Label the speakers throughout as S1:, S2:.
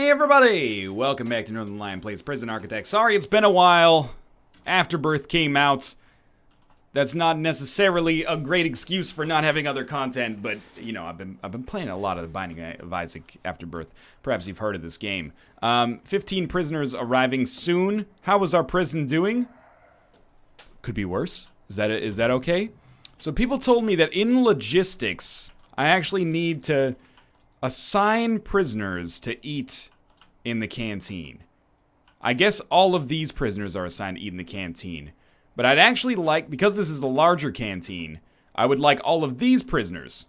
S1: Hey everybody! Welcome back to Northernlion Plays Prison Architect. Sorry it's been a while. Afterbirth came out. That's not necessarily a great excuse for not having other content, but you know, I've been playing a lot of the Binding of Isaac Afterbirth. Perhaps you've heard of this game. 15 prisoners arriving soon. How is our prison doing? Could be worse. Is that okay? So people told me that in logistics, I actually need to assign prisoners to eat in the canteen. I guess all of these prisoners are assigned to eat in the canteen. But I'd actually like, because this is the larger canteen, I would like all of these prisoners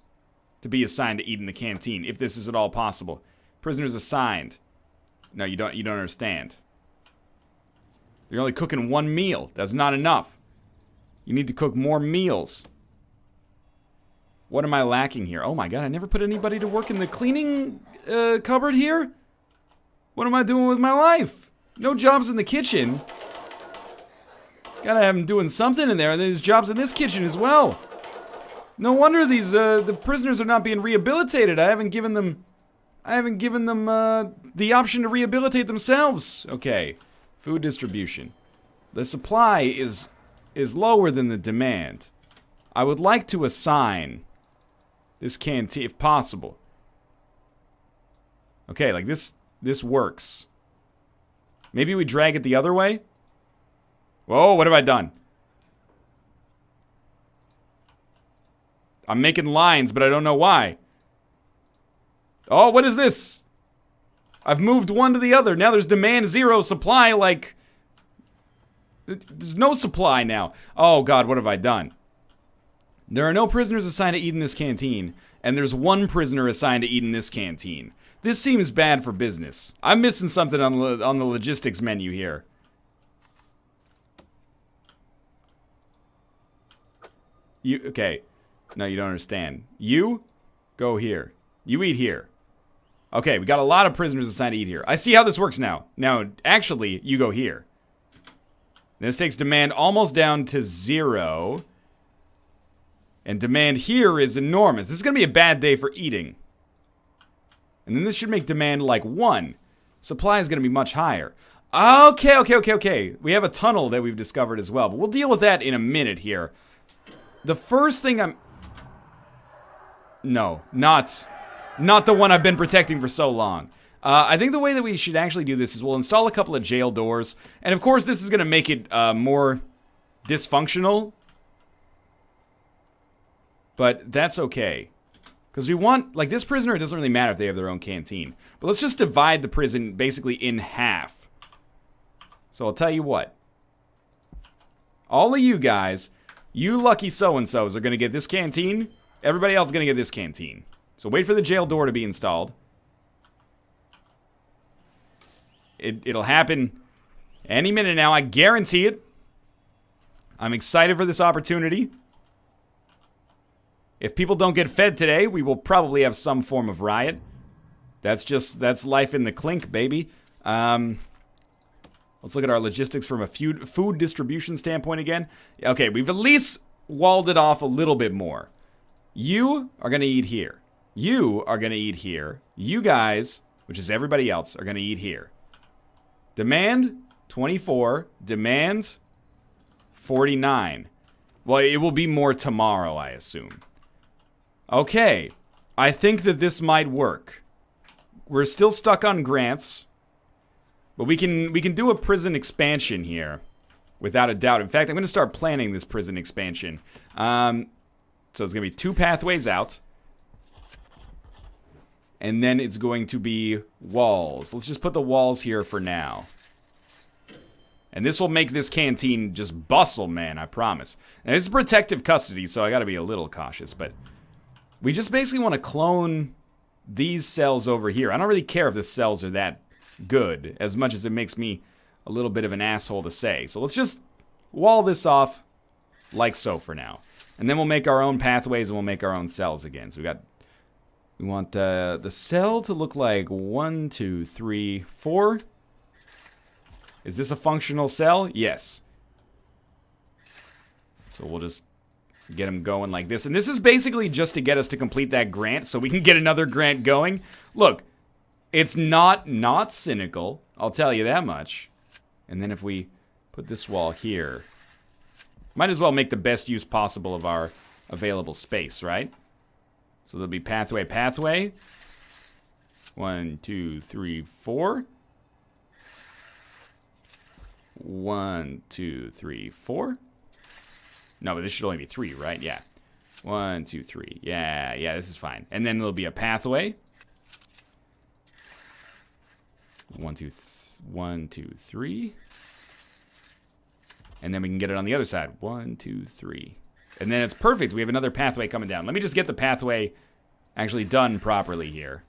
S1: to be assigned to eat in the canteen, if this is at all possible. Prisoners assigned. No, you don't understand. You're only cooking one meal. That's not enough. You need to cook more meals. What am I lacking here? Oh my god, I never put anybody to work in the cleaning cupboard here? What am I doing with my life? No jobs in the kitchen. Gotta have them doing something in there. There's jobs in this kitchen as well. No wonder these the prisoners are not being rehabilitated. I haven't given them the option to rehabilitate themselves. Okay, food distribution. The supply is lower than the demand. I would like to assign this canteen, if possible. Okay, like this works. Maybe we drag it the other way? Whoa, what have I done? I'm making lines, but I don't know why. Oh, what is this? I've moved one to the other. Now there's demand 0, supply like... There's no supply now. Oh god, what have I done? There are no prisoners assigned to eat in this canteen, and there's one prisoner assigned to eat in this canteen. This seems bad for business. I'm missing something on the logistics menu here. Okay. No, you don't understand. You go here. You eat here. Okay, we got a lot of prisoners assigned to eat here. I see how this works now. Now, actually, you go here. This takes demand almost down to 0. And demand here is enormous. This is going to be a bad day for eating. And then this should make demand like 1. Supply is going to be much higher. Okay. We have a tunnel that we've discovered as well. But we'll deal with that in a minute here. The first thing I'm... No, not the one I've been protecting for so long. I think the way that we should actually do this is we'll install a couple of jail doors. And of course this is going to make it more dysfunctional. But that's okay. Because we want, like this prisoner, it doesn't really matter if they have their own canteen. But let's just divide the prison basically in half. So I'll tell you what. All of you guys, you lucky so-and-sos are going to get this canteen. Everybody else is going to get this canteen. So wait for the jail door to be installed. It'll happen any minute now, I guarantee it. I'm excited for this opportunity. If people don't get fed today, we will probably have some form of riot. That's life in the clink, baby. Let's look at our logistics from a food distribution standpoint again. Okay, we've at least walled it off a little bit more. You are going to eat here. You are going to eat here. You guys, which is everybody else, are going to eat here. Demand, 24. Demand, 49. Well, it will be more tomorrow, I assume. Okay, I think that this might work. We're still stuck on grants, but we can do a prison expansion here, without a doubt. In fact, I'm going to start planning this prison expansion. So it's going to be 2 pathways out, and then it's going to be walls. Let's just put the walls here for now. And this will make this canteen just bustle, man, I promise. And it's protective custody, so I got to be a little cautious, but... We just basically want to clone these cells over here. I don't really care if the cells are that good, as much as it makes me a little bit of an asshole to say. So let's just wall this off like so for now. And then we'll make our own pathways and we'll make our own cells again. So we want the cell to look like 1, 2, 3, 4. Is this a functional cell? Yes. So we'll just... get them going like this. And this is basically just to get us to complete that grant so we can get another grant going. Look, It's not cynical, I'll tell you that much. And then if we put this wall here, might as well make the best use possible of our available space, right? So there'll be pathway. 1, 2, 3, 4. 1, 2, 3, 4. No, but this should only be 3, right? Yeah. 1, 2, 3. Yeah, this is fine. And then there'll be a pathway. 1, 2, 3. And then we can get it on the other side. 1, 2, 3. And then it's perfect. We have another pathway coming down. Let me just get the pathway actually done properly here,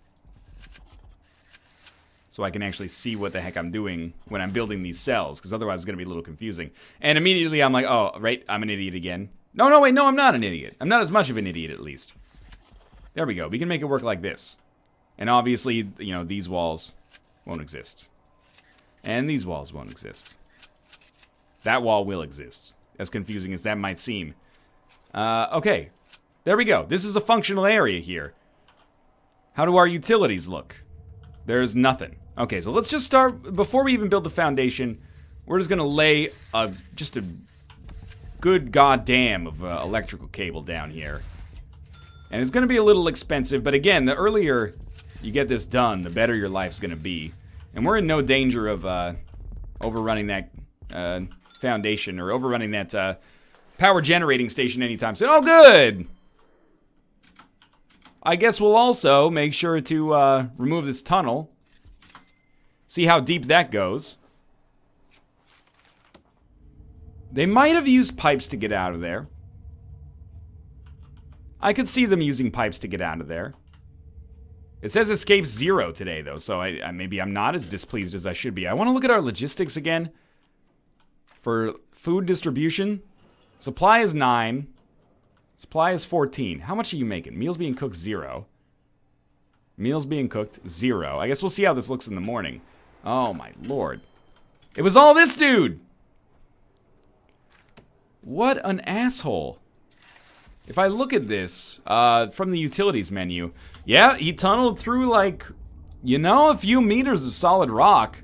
S1: so I can actually see what the heck I'm doing when I'm building these cells, because otherwise it's going to be a little confusing. And immediately I'm like, oh, right, I'm an idiot again. No, wait, no, I'm not an idiot. I'm not as much of an idiot, at least. There we go. We can make it work like this. And obviously, you know, these walls won't exist. And these walls won't exist. That wall will exist, as confusing as that might seem. Okay, there we go. This is a functional area here. How do our utilities look? There's nothing. Okay, so let's just start, before we even build the foundation, we're just gonna lay just a good goddamn of electrical cable down here. And it's gonna be a little expensive, but again, the earlier you get this done, the better your life's gonna be. And we're in no danger of overrunning that foundation, or overrunning that power generating station anytime soon. Oh, good! I guess we'll also make sure to remove this tunnel. See how deep that goes. They might have used pipes to get out of there. I could see them using pipes to get out of there. It says escape 0 today, though, so maybe I'm not as displeased as I should be. I want to look at our logistics again. For food distribution, supply is 9. Supply is 14. How much are you making? Meals being cooked 0. Meals being cooked 0. I guess we'll see how this looks in the morning. Oh my lord. It was all this dude! What an asshole. If I look at this from the utilities menu, yeah, he tunneled through like, you know, a few meters of solid rock.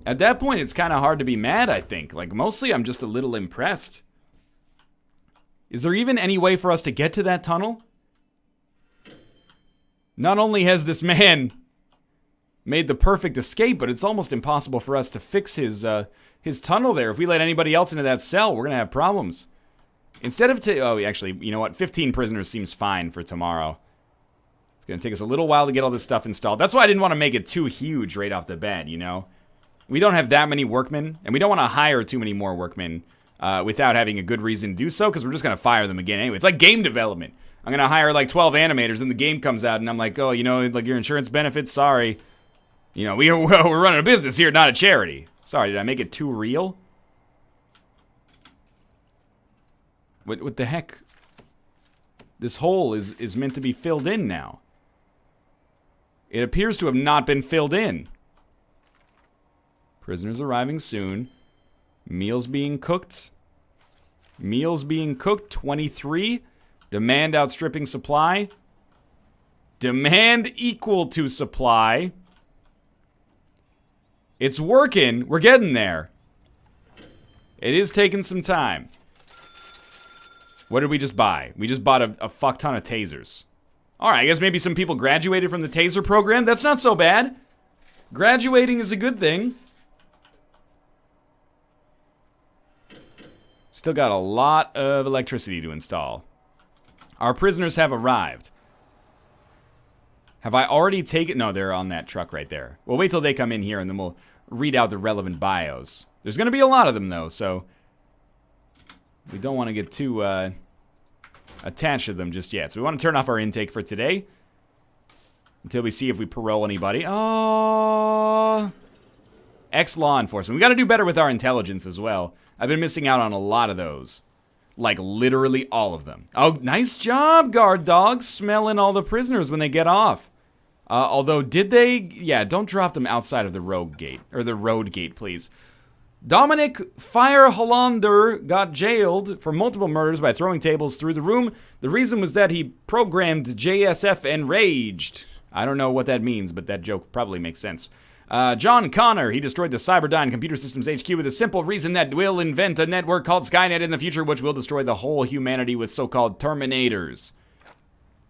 S1: At that point, it's kind of hard to be mad, I think. Like, mostly I'm just a little impressed. Is there even any way for us to get to that tunnel? Not only has this man made the perfect escape, but it's almost impossible for us to fix his tunnel there. If we let anybody else into that cell, we're gonna have problems. Instead of actually, you know what? 15 prisoners seems fine for tomorrow. It's gonna take us a little while to get all this stuff installed. That's why I didn't want to make it too huge right off the bat, you know? We don't have that many workmen, and we don't want to hire too many more workmen without having a good reason to do so, because we're just gonna fire them again anyway. It's like game development. I'm gonna hire like 12 animators, and the game comes out, and I'm like, oh, you know, like your insurance benefits, sorry. You know, we're running a business here, not a charity. Sorry, did I make it too real? What the heck? This hole is meant to be filled in now. It appears to have not been filled in. Prisoners arriving soon. Meals being cooked. Meals being cooked, 23. Demand outstripping supply. Demand equal to supply. It's working. We're getting there. It is taking some time. What did we just buy? We just bought a fuck ton of tasers. Alright, I guess maybe some people graduated from the taser program. That's not so bad. Graduating is a good thing. Still got a lot of electricity to install. Our prisoners have arrived. Have I already taken... No, they're on that truck right there. We'll wait till they come in here and then we'll read out the relevant bios. There's going to be a lot of them, though, so... we don't want to get too attached to them just yet. So we want to turn off our intake for today. Until we see if we parole anybody. Oh... ex-law enforcement. We got to do better with our intelligence as well. I've been missing out on a lot of those. Like, literally all of them. Oh, nice job, guard dogs. Smelling all the prisoners when they get off. Although, did they... yeah, don't drop them outside of the road gate. Or the road gate, please. Dominic Fire Hollander got jailed for multiple murders by throwing tables through the room. The reason was that he programmed JSF Enraged. I don't know what that means, but that joke probably makes sense. John Connor, he destroyed the Cyberdyne Computer Systems HQ with a simple reason that we'll invent a network called Skynet in the future, which will destroy the whole humanity with so-called Terminators.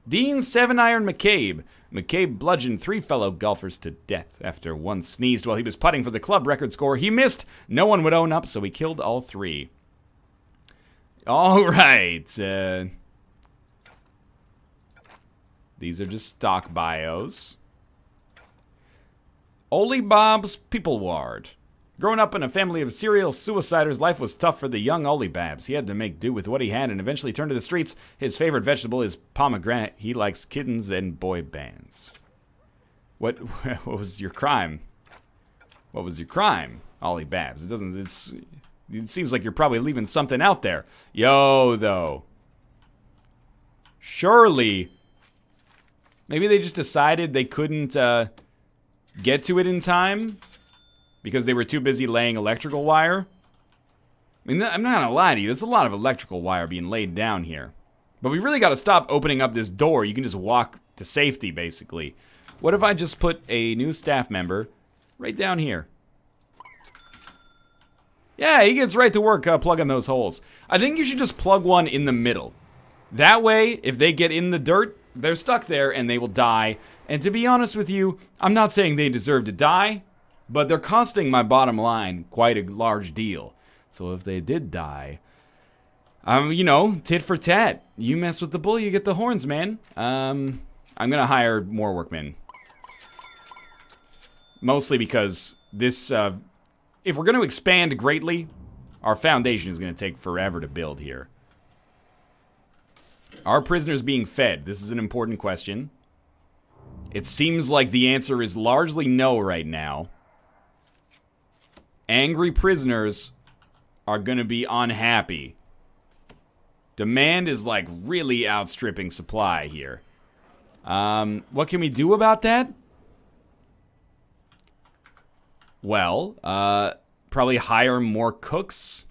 S1: Dean Seven Iron McCabe. McCabe bludgeoned 3 fellow golfers to death after one sneezed while he was putting for the club record score. He missed. No one would own up, so he killed all 3. All right. These are just stock bios. Oli Bob's People Ward. Growing up in a family of serial suiciders, life was tough for the young Oli Babs. He had to make do with what he had and eventually turned to the streets. His favorite vegetable is pomegranate. He likes kittens and boy bands. What was your crime? What was your crime, Oli Babs? It seems like you're probably leaving something out there. Yo, though. Surely, maybe they just decided they couldn't get to it in time because they were too busy laying electrical wire. I mean, I'm not gonna lie to you, there's a lot of electrical wire being laid down here. But we really gotta stop opening up this door. You can just walk to safety, basically. What if I just put a new staff member right down here? Yeah, he gets right to work plugging those holes. I think you should just plug one in the middle. That way, if they get in the dirt, they're stuck there and they will die. And to be honest with you, I'm not saying they deserve to die, but they're costing my bottom line quite a large deal. So if they did die, you know, tit for tat. You mess with the bull, you get the horns, man. I'm gonna hire more workmen. Mostly because this, if we're gonna expand greatly, our foundation is gonna take forever to build here. Are prisoners being fed? This is an important question. It seems like the answer is largely no right now. Angry prisoners are going to be unhappy. Demand is like really outstripping supply here. What can we do about that? Well, probably hire more cooks.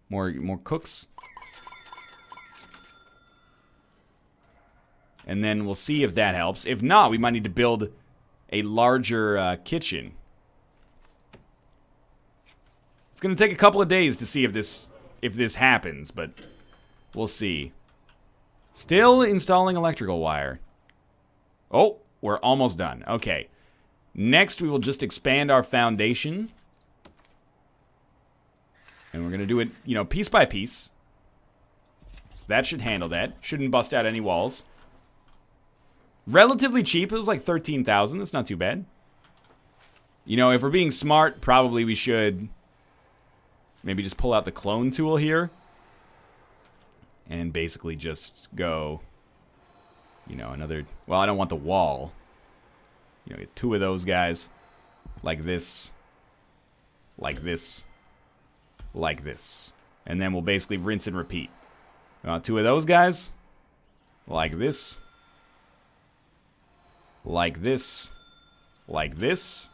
S1: More cooks. And then we'll see if that helps. If not, we might need to build a larger kitchen. It's going to take a couple of days to see if this happens, but we'll see. Still installing electrical wire. Oh, we're almost done. Okay. Next, we will just expand our foundation. And we're going to do it, you know, piece by piece. So that should handle that. Shouldn't bust out any walls. Relatively cheap. It was like 13,000. That's not too bad. You know, if we're being smart, probably we should maybe just pull out the clone tool here. And basically just go, you know, another... Well, I don't want the wall. You know, get 2 of those guys. Like this. Like this. Like this. And then we'll basically rinse and repeat. 2 of those guys. Like this. Like this. Like this.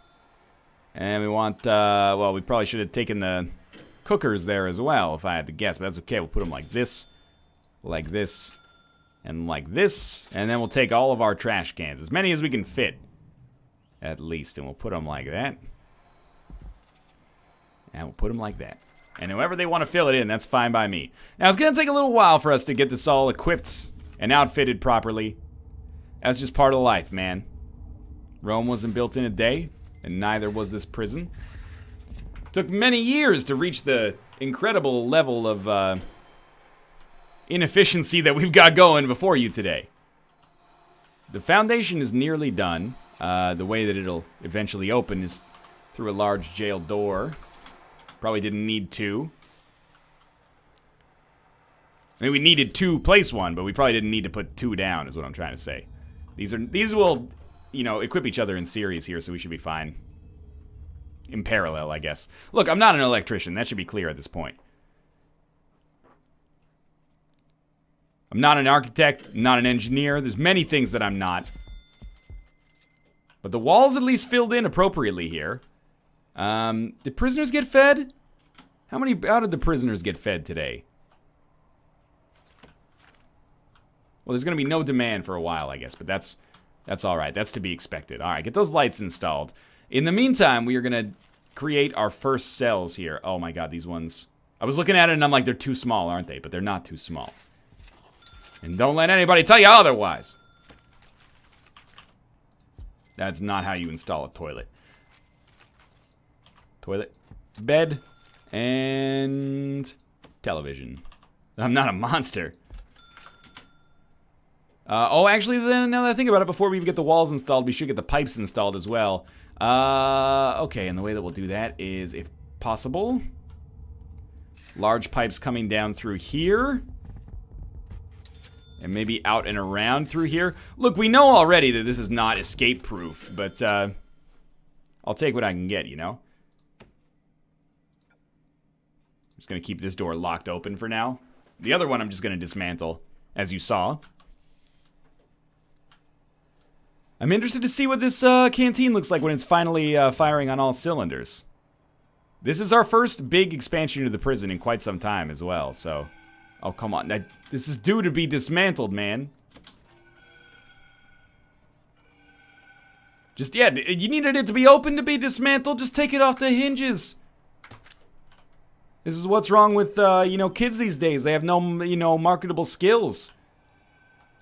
S1: And we want, well, we probably should have taken the cookers there as well, if I had to guess. But that's okay. We'll put them like this. Like this. And like this. And then we'll take all of our trash cans. As many as we can fit. At least. And we'll put them like that. And we'll put them like that. And whoever they want to fill it in, that's fine by me. Now, it's going to take a little while for us to get this all equipped and outfitted properly. That's just part of life, man. Rome wasn't built in a day, and neither was this prison. It took many years to reach the incredible level of inefficiency that we've got going before you today. The foundation is nearly done. The way that it'll eventually open is through a large jail door. Probably didn't need 2. I mean, we needed to place one, but we probably didn't need to put 2 down, is what I'm trying to say. These will, you know, equip each other in series here, so we should be fine. In parallel, I guess. Look, I'm not an electrician. That should be clear at this point. I'm not an architect. I'm not an engineer. There's many things that I'm not. But the walls at least filled in appropriately here. Did prisoners get fed? How did the prisoners get fed today? Well, there's going to be no demand for a while, I guess, but that's all right. That's to be expected. All right, get those lights installed. In the meantime, we are going to create our first cells here. Oh my god, these ones. I was looking at it and I'm like, they're too small, aren't they? But they're not too small. And don't let anybody tell you otherwise. That's not how you install a toilet. Toilet, bed, and television. I'm not a monster. Oh, actually, then, now that I think about it, before we even get the walls installed, we should get the pipes installed as well. Okay, and the way that we'll do that is, if possible, large pipes coming down through here. And maybe out and around through here. Look, we know already that this is not escape-proof, but, I'll take what I can get, you know? I'm just gonna keep this door locked open for now. The other one I'm just gonna dismantle, as you saw. I'm interested to see what this canteen looks like when it's finally firing on all cylinders. This is our first big expansion to the prison in quite some time as well, so... Oh, come on. This is due to be dismantled, man. Just, yeah, you needed it to be open to be dismantled. Just take it off the hinges. This is what's wrong with, you know, kids these days. They have no, you know, marketable skills.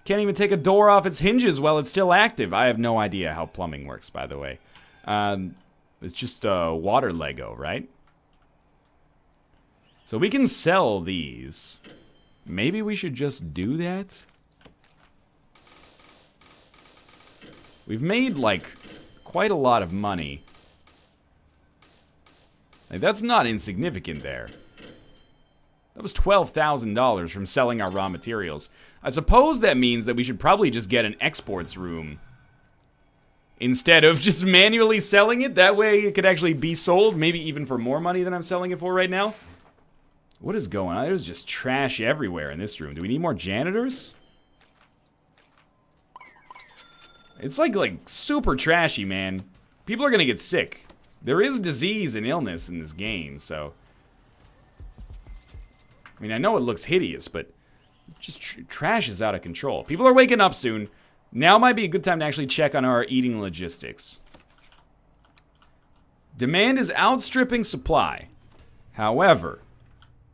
S1: Can't even take a door off its hinges while it's still active. I have no idea how plumbing works, by the way. It's just water Lego, right? So we can sell these. Maybe we should just do that? We've made, like, quite a lot of money. Like, that's not insignificant there. That was $12,000 from selling our raw materials. I suppose that means that we should probably just get an exports room instead of just manually selling it. That way it could actually be sold, maybe even for more money than I'm selling it for right now. What is going on? There's just trash everywhere in this room. Do we need more janitors? It's like super trashy, man. People are gonna get sick. There is disease and illness in this game, so... I mean, I know it looks hideous, but just trash is out of control. People are waking up soon. Now might be a good time to actually check on our eating logistics. Demand is outstripping supply. However,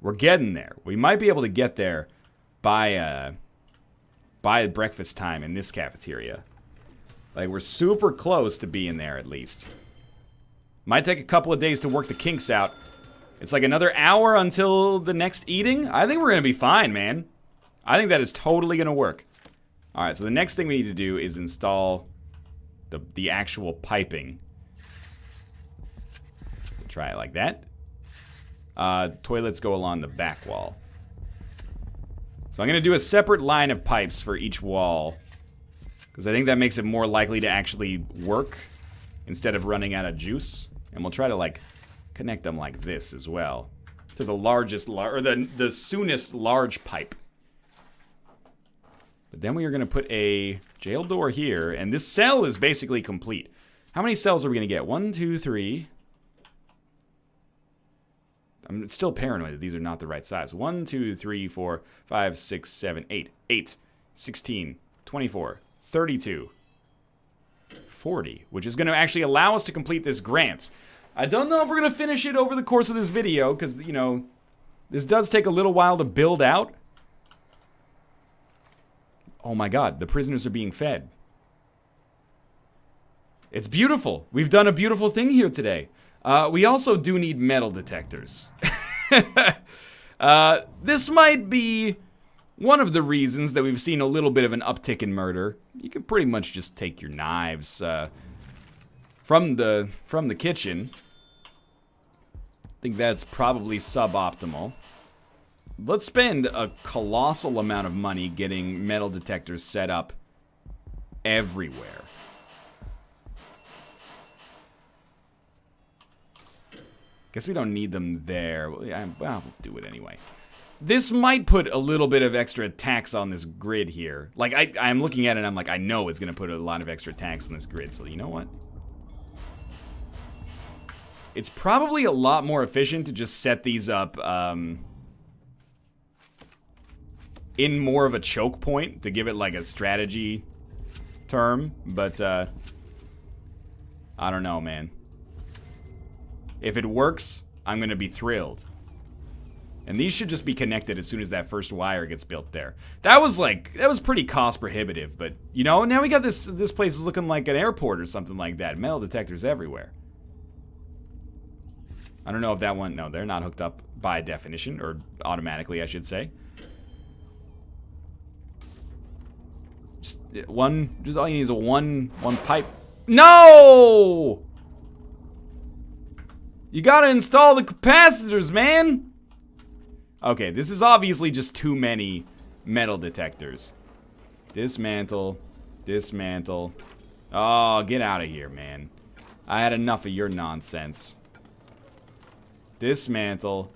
S1: we're getting there. We might be able to get there by breakfast time in this cafeteria. Like, we're super close to being there, at least. Might take a couple of days to work the kinks out. It's like another hour until the next eating. I think we're gonna be fine, man. I think that is totally gonna work. Alright, so the next thing we need to do is install the actual piping. We'll try it like that. Toilets go along the back wall. So I'm gonna do a separate line of pipes for each wall, because I think that makes it more likely to actually work instead of running out of juice. And we'll try to, like, connect them like this as well to the largest, or the soonest large pipe. But then we are gonna put a jail door here, and this cell is basically complete. How many cells are we gonna get? 1, 2, 3. I'm still paranoid that these are not the right size. 1, 2, 3, 4, 5, 6, 7, 8. 8, 16, 24, 32, 40, which is gonna actually allow us to complete this grant. I don't know if we're gonna finish it over the course of this video, because, you know, this does take a little while to build out. Oh my god, the prisoners are being fed. It's beautiful. We've done a beautiful thing here today. We also do need metal detectors. This might be one of the reasons that we've seen a little bit of an uptick in murder. You can pretty much just take your knives from the kitchen. I think that's probably suboptimal. Let's spend a colossal amount of money getting metal detectors set up everywhere. Guess we don't need them there. Well, we'll do it anyway. This might put a little bit of extra tax on this grid here. Like, I'm looking at it and I'm like, I know it's gonna put a lot of extra tax on this grid, so you know what? It's probably a lot more efficient to just set these up, in more of a choke point to give it like a strategy term, but I don't know, man. If it works, I'm gonna be thrilled. And these should just be connected as soon as that first wire gets built there. That was pretty cost prohibitive, but you know, now we got this place is looking like an airport or something like that. Metal detectors everywhere. I don't know if that one, no, they're not hooked up by definition, or automatically, I should say. Just all you need is a one pipe. No! You gotta install the capacitors, man! Okay, this is obviously just too many metal detectors. Dismantle. Dismantle. Oh, get out of here, man. I had enough of your nonsense. Dismantle.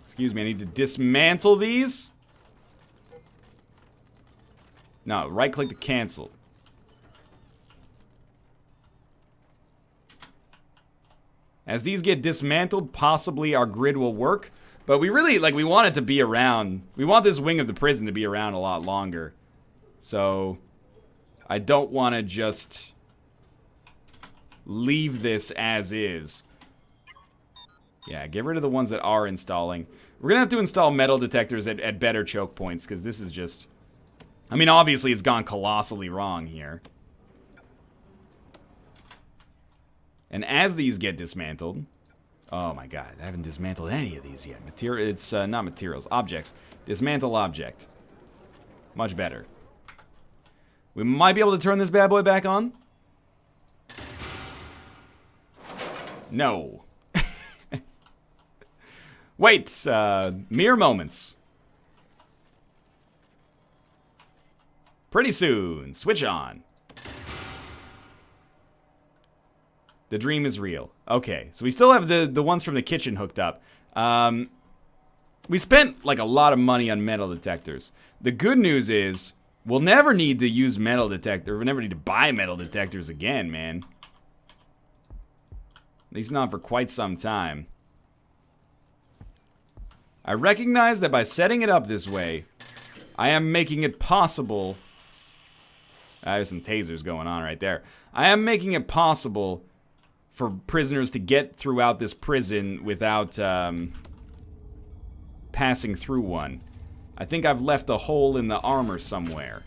S1: Excuse me, I need to dismantle these? No, right-click to cancel. As these get dismantled, possibly our grid will work. But we really, we want it to be around. We want this wing of the prison to be around a lot longer. So, I don't want to just leave this as is. Yeah, get rid of the ones that are installing. We're going to have to install metal detectors at better choke points, because this is just... I mean, obviously it's gone colossally wrong here. And as these get dismantled... Oh my god, I haven't dismantled any of these yet. It's not materials, objects. Dismantle object. Much better. We might be able to turn this bad boy back on. No. Wait, mere moments. Pretty soon, switch on. The dream is real. Okay, so we still have the ones from the kitchen hooked up. We spent a lot of money on metal detectors. The good news is we'll never need to use metal detector. We'll never need to buy metal detectors again, man. At least not for quite some time. I recognize that by setting it up this way, I am making it possible... There's some tasers going on right there. I am making it possible for prisoners to get throughout this prison without passing through one. I think I've left a hole in the armor somewhere.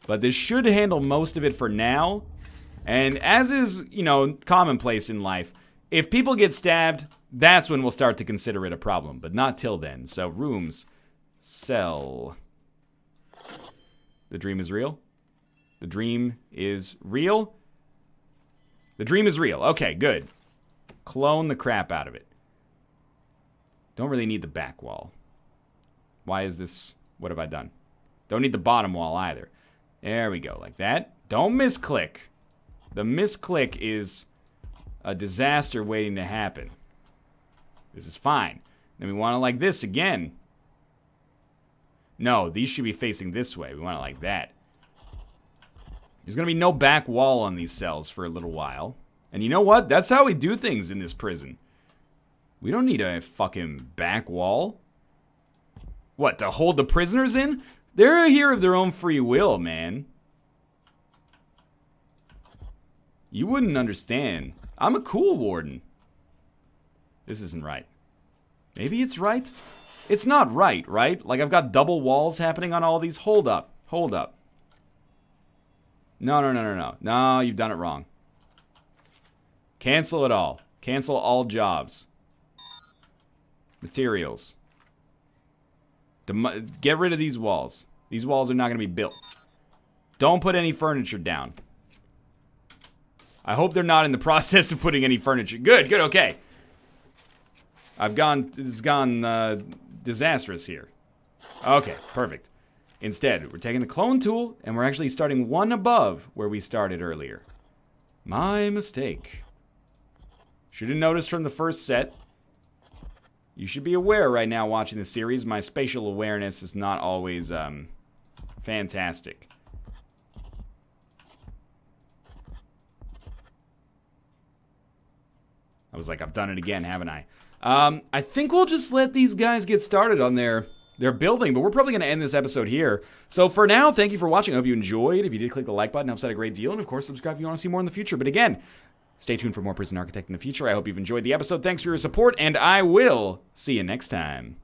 S1: But this should handle most of it for now. And as is, commonplace in life, if people get stabbed, that's when we'll start to consider it a problem. But not till then. So, rooms. Cell. The dream is real? The dream is real? The dream is real. Okay, good. Clone the crap out of it. Don't really need the back wall. Why is this... What have I done? Don't need the bottom wall either. There we go, like that. Don't misclick. The misclick is a disaster waiting to happen. This is fine. Then we want it like this again. No, these should be facing this way. We want it like that. There's going to be no back wall on these cells for a little while. And you know what? That's how we do things in this prison. We don't need a fucking back wall. What, to hold the prisoners in? They're here of their own free will, man. You wouldn't understand. I'm a cool warden. This isn't right. Maybe it's right? It's not right, right? I've got double walls happening on all these. Hold up. Hold up. No. No, you've done it wrong. Cancel it all. Cancel all jobs. Materials. Get rid of these walls. These walls are not going to be built. Don't put any furniture down. I hope they're not in the process of putting any furniture. Good, okay. This has gone disastrous here. Okay, perfect. Instead, we're taking the clone tool, and we're actually starting one above where we started earlier. My mistake. Should have noticed from the first set. You should be aware right now watching the series, my spatial awareness is not always, fantastic. I was like, I've done it again, haven't I? I think we'll just let these guys get started on their building, but we're probably going to end this episode here. So for now, thank you for watching. I hope you enjoyed. If you did, click the like button. It helps out a great deal. And of course, subscribe if you want to see more in the future. But again, stay tuned for more Prison Architect in the future. I hope you've enjoyed the episode. Thanks for your support, and I will see you next time.